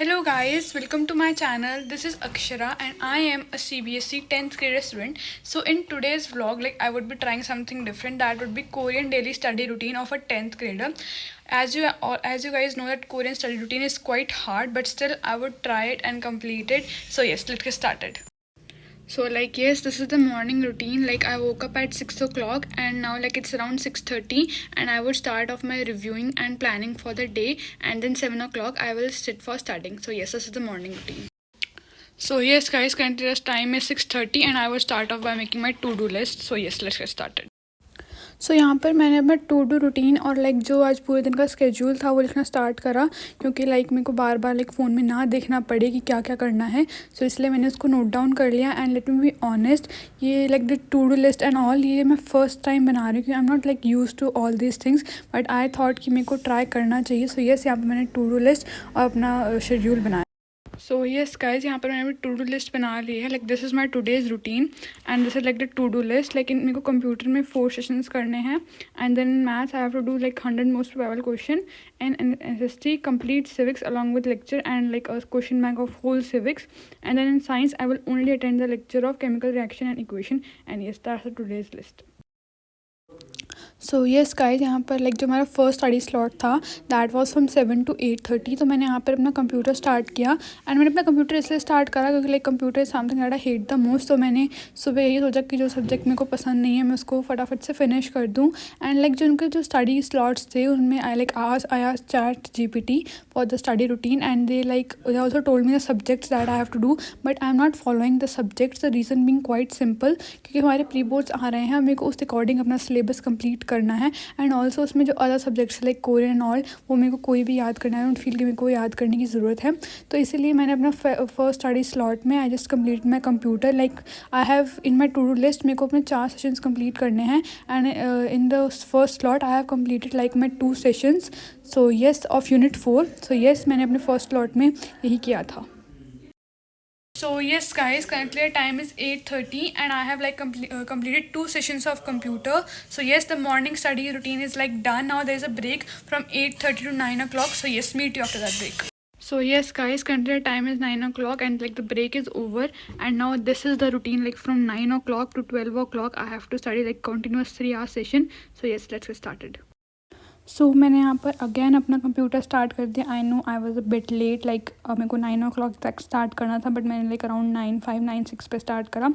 Hello guys, welcome to my channel. This is Akshara and I am a CBSE 10th grade student. So in today's vlog, I would be trying something different. That would be Korean daily study routine of a 10th grader. As you guys know that Korean study routine is quite hard, but still I would try it and complete it. So yes, let's get started. So yes, this is the morning routine. I woke up at 6 o'clock and now it's around 6:30 and I would start off my reviewing and planning for the day, and then 7 o'clock I will sit for studying. So yes, this is the morning routine. So yes guys, currently the time is 6:30 and I will start off by making my to-do list. So yes, let's get started. सो यहाँ पर मैंने अपना to do routine और जो आज पूरे दिन का स्केड्यूल था वो लिखना स्टार्ट करा, क्योंकि मेरे को बार बार फ़ोन में ना देखना पड़े कि क्या क्या करना है. सो इसलिए मैंने उसको नोट डाउन कर लिया. And let me be honest, ये the to do list and all ये मैं फ़र्स्ट टाइम बना रही हूँ, क्योंकि I am not use to all these things, but I thought कि मेरे को ट्राई करना चाहिए. सो येस, यहाँ पर मैंने टू डू लिस्ट और अपना शेड्यूल बनाया. सो येस गाइज, यहाँ पर मैंने टू डू लिस्ट बना ली है. This is my today's routine and this is the to do list. मेरे को कंप्यूटर में 4 सेशंस करने हैं, and then in maths I have to do 100 most probable question, and in SST complete civics along with lecture and a question bank of whole civics, and then in science I will only attend the lecture of chemical reaction and equation. And yes, that's the today's list. So yes guys, यहाँ पर जो हमारा first study slot था that was from 7 to 8:30. तो मैंने यहाँ पर अपना कंप्यूटर स्टार्ट किया, एंड मैंने अपना कंप्यूटर इसलिए स्टार्ट करा क्योंकि computer is something that I hate the most. तो मैंने सुबह यही सोचा कि जो सब्जेक्ट मेरे को पसंद नहीं है मैं उसको फटाफट से फिनिश कर दूँ. एंड जो उनके जो स्टडी स्लॉट्स थे उनमें I asked ChatGPT for the study routine, and they also told me the subjects that I have to do, but I am not following the subjects. The reason being quite simple, क्योंकि हमारे pre boards आ रहे हैं, मेरे को उस according अपना syllabus complete करना है. एंड ऑल्सो उसमें जो other subjects Korean and all वो मेरे को कोई भी याद करना है. आई डोंट फील कि मेरे को याद करने की ज़रूरत है. तो इसीलिए मैंने अपना फर्स्ट स्टडी स्लॉट में I just complete my computer. I have in my to do list मेरे को अपने 4 सेशंस कंप्लीट करने हैं, and in the first slot I have completed my 2 sessions. So yes, of unit 4. So yes, मैंने अपने first slot में यही किया था. So yes guys, currently the time is 8:30 and I have completed 2 sessions of computer. So yes, the morning study routine is done. Now there is a break from 8:30 to 9 o'clock. So yes, meet you after that break. So yes guys, currently the time is 9 o'clock and the break is over, and now this is the routine. From 9 o'clock to 12 o'clock I have to study continuous 3-hour session. So yes, let's get started. सो मैंने यहाँ पर again अपना computer start कर दिया. I know I was a bit late, मेरे को 9 o'clock तक start करना था, बट मैंने अराउंड 9:05-9:06 पे स्टार्ट करा.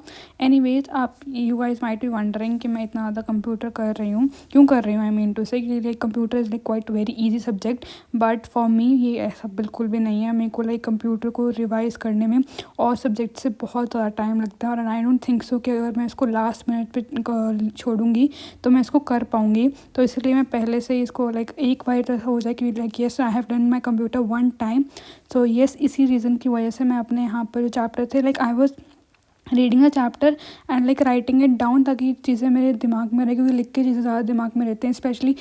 एनीवेज, आप you guys might be wondering कि मैं इतना ज़्यादा कंप्यूटर कर रही हूँ, क्यों कर रही हूँ. आई मीन टू से computer is quite very easy subject, but for me ये ऐसा बिल्कुल भी नहीं है. मेरे को कंप्यूटर को रिवाइज़ करने में और सब्जेक्ट से बहुत ज़्यादा टाइम लगता है, और आई डोंट थिंक सो कि अगर मैं इसको लास्ट मिनट पर छोड़ूंगी तो मैं इसको कर पाऊँगी. तो इसलिए मैं पहले से इसको एक बार ऐसा हो जाए कि yes I have done my computer 1 time. So yes, इसी रीज़न की वजह से मैं अपने यहाँ पर जो चैप्टर थे I was reading a chapter and writing it down, ताकि चीज़ें मेरे दिमाग में रहे, क्योंकि लिख के चीज़ें ज़्यादा दिमाग में रहते हैं. Specially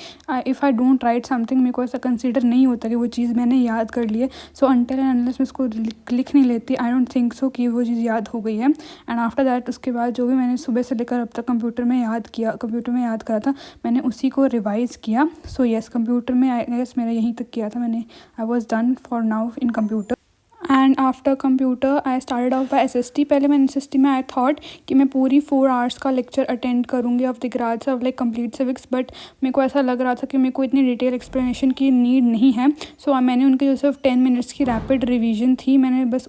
if I don't write something, मेरे को ऐसा कंसिडर नहीं होता कि वो चीज़ मैंने याद कर ली है. सो अनटिल एंड अनलेस मैं उसको लिख नहीं लेती, आई डोंट थिंक सो कि वो चीज़ याद हो गई है. एंड आफ्टर दैट, उसके बाद जो भी मैंने सुबह से लेकर अब तक कंप्यूटर में याद करा था, मैंने उसी को रिवाइज़ किया. सो येस, कंप्यूटर में आई गेस मेरा यहीं तक किया था मैंने. I was done for now in computer. And after computer I started off by SST. पहले मैंने SST में आई थॉट कि मैं पूरी 4 hours का लेक्चर अटेंड करूँगी of the grads of complete civics, but मेरे को ऐसा लग रहा था कि मेरे को इतनी डिटेल एक्सप्लेनेशन की नीड नहीं है. सो मैंने उनके जो सिर्फ 10 minutes की रैपिड रिवीजन थी, मैंने बस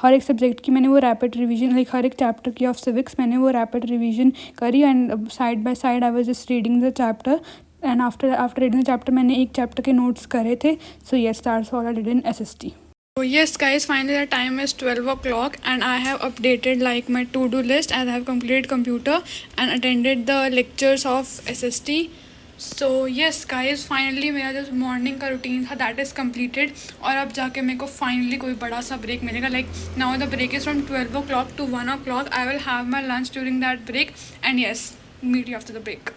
हर एक सब्जेक्ट की मैंने वो रैपिड रिवीजन हर एक चैप्टर की ऑफ सिविक्स मैंने वो रैपिड रिवीजन करी. And side by side I was just reading the chapter, and after reading the chapter मैंने एक चैप्टर के नोट्स करे थे. सो yes, that's all I did in SST. So yes guys, finally the time is 12 o'clock and I have updated my to-do list as I have completed computer and attended the lectures of SST. So yes guys, finally मेरा जो morning का routine था that is completed, और अब जाके मेरे को finally कोई बड़ा सा ब्रेक मिलेगा. Now the break is from 12 o'clock to 1 o'clock. I will have my lunch during that break, and yes, meet you after the break.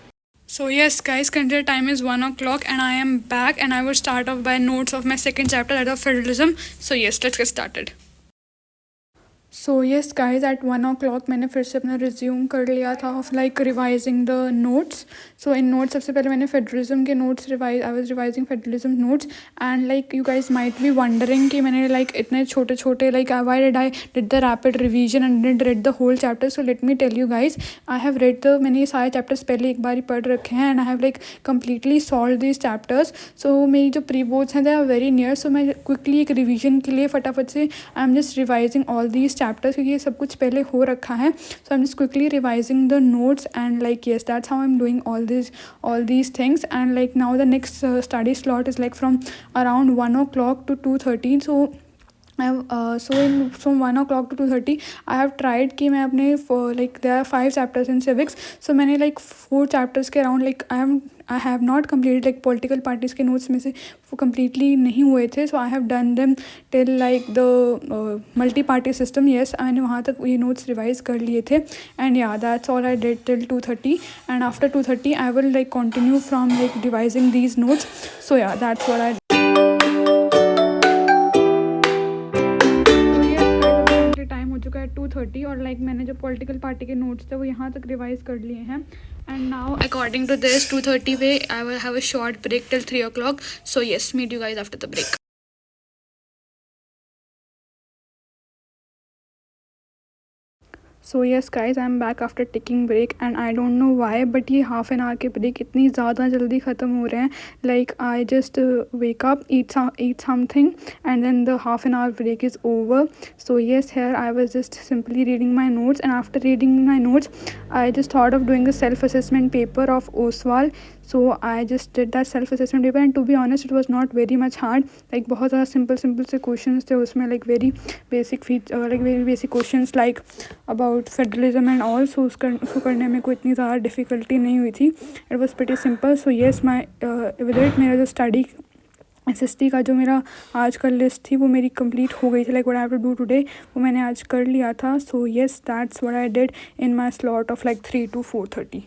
So yes guys, currently the time is 1 o'clock and I am back, and I will start off by notes of my second chapter, that of federalism. So yes, let's get started. So yes guys at 1 o'clock मैंने फिर से अपना resume कर लिया था of like revising the notes. So in notes सबसे पहले मैंने फेडरलिज्म के notes revise I was revising federalism notes. And like you guys might be wondering कि मैंने लाइक इतने छोटे छोटे like why did I did the rapid revision and did read the whole chapter. So let me tell you guys, I have read the मैंने ये सारे chapters पहले एक बार ही पढ़ रखे हैं and I have like completely solve these chapters. So मेरी जो प्री बोर्ड्स हैं they are very near. So मैं क्विकली एक रिवीजन के लिए फटाफट से I am just revising all these chapters क्योंकि ये सब कुछ पहले हो रखा है. So I am just quickly revising the notes and like yes that's how I am doing all these things. And like now the next study slot is like from around 1 o'clock to 2:30. So I have from 1 o'clock to 2:30 I have tried कि मैं अपने like there are 5 chapters in civics. So मैंने like 4 chapters के around like I have not completed like political parties के notes में से वो completely नहीं हुए थे. So I have done them till like the multi party system. Yes, मैंने वहाँ तक ये notes revise कर लिए थे. And yeah, that's all I did till 2:30. And after 2:30 I will like continue from like revising these notes. So yeah, that's what I time हो चुका है 2:30 और लाइक मैंने जो पॉलिटिकल पार्टी के नोट्स थे वो यहाँ तक रिवाइज कर लिए हैं. And now according to this 2:30 पे I will have a short break till 3 o'clock. So yes, meet you guys after the break. So yes guys, I am back after taking break and I don't know why but ये half an hour के break इतनी ज़्यादा जल्दी ख़त्म हो रहे हैं. Like I just wake up, eat something and then the half an hour break is over. So yes, here I was just simply reading my notes and after reading my notes I just thought of doing a self-assessment paper of OSWAL. So I just did that self-assessment paper and to be honest it was not very much hard. like बहुत ज़्यादा simple से questions थे उसमें, like very basic questions like about federalism and all. So उसको करने में कोई इतनी ज़्यादा difficulty नहीं हुई थी. It was pretty simple. So yes, my with it मेरा जो study SST का जो मेरा आज का लिस्ट थी वो मेरी कंप्लीट हो गई थी. Like what I have to do today वो मैंने आज कर लिया था. So yes, that's what I did in my slot of like 3 to 4:30.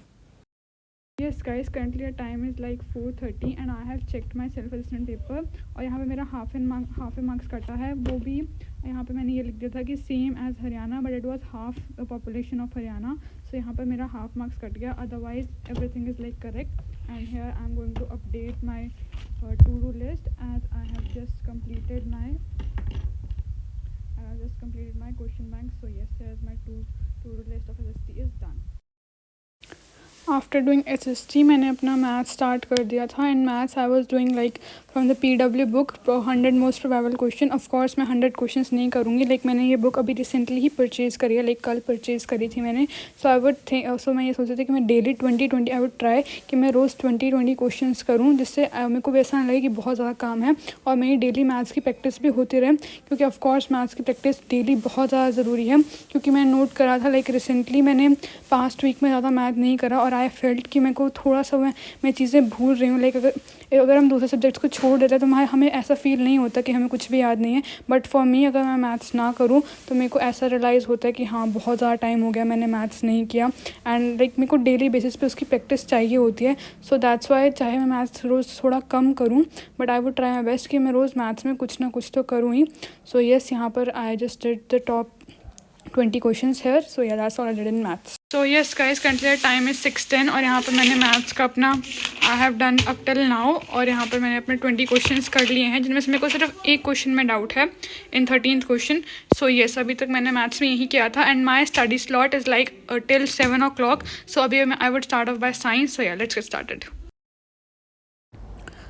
Yes guys, currently our time is like 4:30 and I have checked my self-assessment paper और यहाँ पे मेरा हाफ एन मार्क्स कटा है. वो भी यहाँ पे मैंने ये लिख दिया था कि same as Haryana but it was half the population of Haryana. So यहाँ पर मेरा हाफ मार्क्स कट गया, otherwise everything is like correct. And here I am going to update my to-do list as I have just completed my question bank. So yes, here's my to-do list of SST is done. After doing SST मैंने अपना math start कर दिया था. And maths I was doing like from the PW book 100 most probable question. Of course मैं 100 questions नहीं करूँगी. Like मैंने ये बुक अभी रिसेंटली ही परचेज़ करी है, लाइक कल परचेज़ करी थी मैंने. सो मैं ये सोच रही थी कि मैं डेली 20 आई वुड ट्राई कि मैं रोज़ 20 क्वेश्चन करूँ, जिससे मेरे को भी ऐसा ना लगे कि बहुत ज़्यादा काम है और मेरी डेली मैथ्स की प्रैक्टिस भी होती रहे. क्योंकि ऑफकोर्स मैथ्स की प्रैक्टिस डेली बहुत ज़्यादा ज़रूरी है. क्योंकि मैंने नोट करा था लाइक रिसेंटली मैंने पास्ट वीक में ज़्यादा मैथ नहीं करा और आई फेल्ट कि मेरे को थोड़ा सा मैं चीज़ें भूल रही हूँ. लाइक अगर हम दूसरे सब्जेक्ट्स को छोड़ देते हैं तो हमें ऐसा फील नहीं होता कि हमें कुछ भी याद नहीं है. बट फॉर मी अगर मैं मैथ्स ना करूँ तो मेरे को ऐसा रियलाइज़ होता है कि हाँ बहुत ज़्यादा टाइम हो गया मैंने मैथ्स नहीं किया. एंड लाइक मेरे को डेली बेसिस पे उसकी प्रैक्टिस चाहिए होती है. सो दैट्स वाई चाहे मैं मैथ्स रोज़ थोड़ा कम करूँ but I would try my best कि मैं रोज़ मैथ्स में कुछ ना कुछ तो करूँ ही. सो येस, यहाँ पर I just did the top 20 questions here. So yeah, that's all I did in maths. So yes guys, currently the time is 6:10 और यहाँ पर मैंने मैथ्स का अपना I have done up till now और यहाँ पर मैंने अपने 20 क्वेश्चंस कर लिए हैं, जिनमें से मेरे को सिर्फ एक क्वेश्चन में डाउट है इन 13th क्वेश्चन. सो येस, अभी तक मैंने मैथ्स में यही किया था. And my study slot is like till 7 o'clock. So अभी I would start off by science. So yeah let's get started.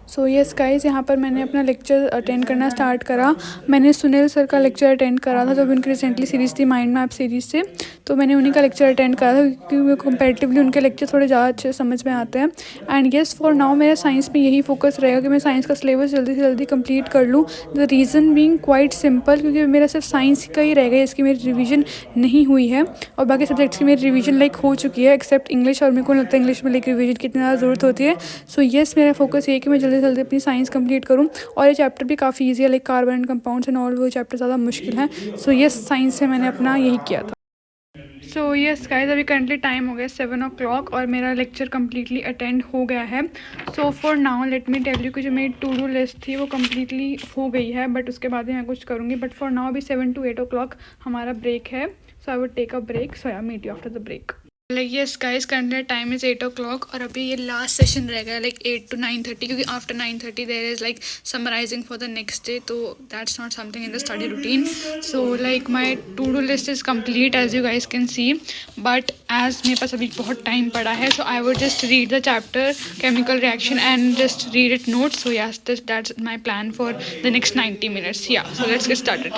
So yes guys, यहाँ पर मैंने अपना लेक्चर अटेंड करना स्टार्ट करा. मैंने सुनील सर का लेक्चर अटेंड करा था जब उनकी रिसेंटली सीरीज़ थी माइंड मैप सीरीज़ से. तो मैंने उन्हीं का लेक्चर अटेंड करा था क्योंकि मेरे कंपैरेटिवली उनके लेक्चर थोड़े ज़्यादा अच्छे समझ में आते हैं. एंड येस, फॉर नाउ मेरा साइंस में यही फोकस रहेगा कि मैं साइंस का सिलेबस जल्दी से जल्दी कंप्लीट कर लूँ. The reason being quite simple, क्योंकि मेरा सिर्फ साइंस का ही रह गया इसकी मेरी रिविज़न नहीं हुई है और बाकी सब्जेक्ट्स की मेरी रिविज़न लाइक हो चुकी है एक्सेप्ट इंग्लिश. और मेरे को लगता है इंग्लिश में लाइक रिविज़न की इतनी ज़्यादा ज़रूरत होती है. सो येस, मेरा फोकस ये है कि मैं जल्दी से जल्दी अपनी साइंस कंप्लीट करूँ. और ये चैप्टर भी काफ़ी ईजी है, like carbon and compounds and all वो चैप्टर ज़्यादा मुश्किल है. सो येस, साइंस से मैंने अपना यही किया था. सो यस गाइज, अभी करंटली टाइम हो गया 7 o'clock और मेरा लेक्चर कम्प्लीटली अटेंड हो गया है. So for now let me tell you कि जो मेरी टू डू लिस्ट थी वो कम्प्लीटली हो गई है, बट उसके बाद ही मैं कुछ करूँगी. बट फॉर नाउ अभी 7 to 8 o'clock हमारा ब्रेक है. So I would take a break. So I meet you after the break. Like yes guys, currently time is 8 o'clock और अभी ये लास्ट सेशन रह गया लाइक 8 to 9:30, क्योंकि after 9:30 there is like summarising for the next day, तो that's not something in the study routine. So like my to do list is complete as you guys can see, but as मेरे पास अभी बहुत time पड़ा है, so I would just read the chapter chemical reaction and just read it notes. So yes, that's my plan for the next 90 minutes. Yeah so let's get started.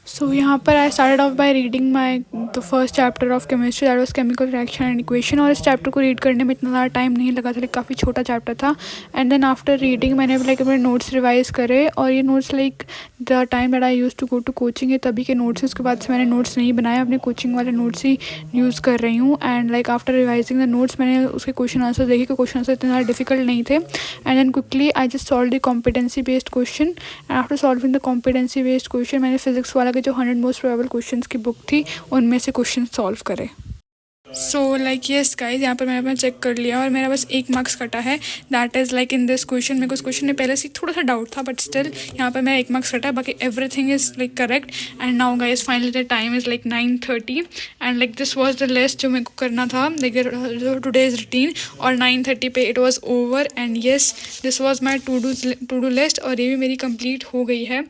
So यहाँ पर I started off by reading my the first chapter of chemistry, that was chemical reaction and equation. और इस chapter को read करने में इतना ज़्यादा time नहीं लगा था, लाइक काफ़ी छोटा चैप्टर था. एंड देन आफ्टर रीडिंग मैंने लाइक अपने नोट्स रिवाइज करे, और ये notes like the time that I use to go to coaching, ये तभी के नोट्स हैं. उसके बाद से मैंने नोट्स नहीं बनाए, अपने कोचिंग वाले नोट्स ही यूज़ कर रही हूँ. And like after revising the notes मैंने उसके क्वेश्चन आंसर देखे कि क्वेश्चन आंसर इतने ज़्यादा डिफिकल्ट नहीं थे. And then quickly I just solve the competency based question. And after solving the competency based question मैंने फिजिक्स वाला के जो 100 मोस्ट प्रोबेबल क्वेश्चंस की बुक थी उनमें से क्वेश्चन सॉल्व करे. सो लाइक यस गाइज, यहाँ पर मैंने अपना चेक कर लिया और मेरा बस 1 मार्क्स कटा है. That is like in this question. मेरे को इस क्वेश्चन में पहले से थोड़ा सा डाउट था, बट स्टिल यहाँ पर मेरा 1 मार्क्स कटा है. बाकी everything is like correct. And now guys finally the time is like 9:30 and like this was the list जो मेरे को करना था, लाइक टुडेज रूटीन. और 9:30 पे it was over. And yes, this was my to do list और ये भी मेरी कंप्लीट हो गई है.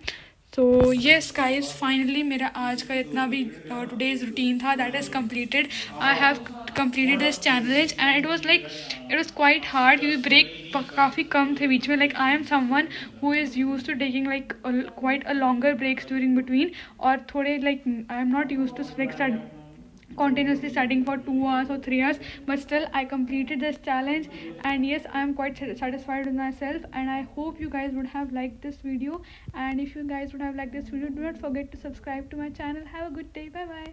तो येस गाइज, फाइनली मेरा आज का इतना भी टुडेज रूटीन था that is completed. I have completed this challenge and it was quite hard, क्योंकि ब्रेक काफ़ी कम थे बीच में. Like I am someone who is use to taking like quite a longer breaks during between, और थोड़े like I am not use to like continuously studying for 2 hours or 3 hours, but still I completed this challenge. And yes, I am quite satisfied with myself, and I hope you guys would have liked this video. And if you guys would have liked this video, do not forget to subscribe to my channel. Have a good day. Bye bye.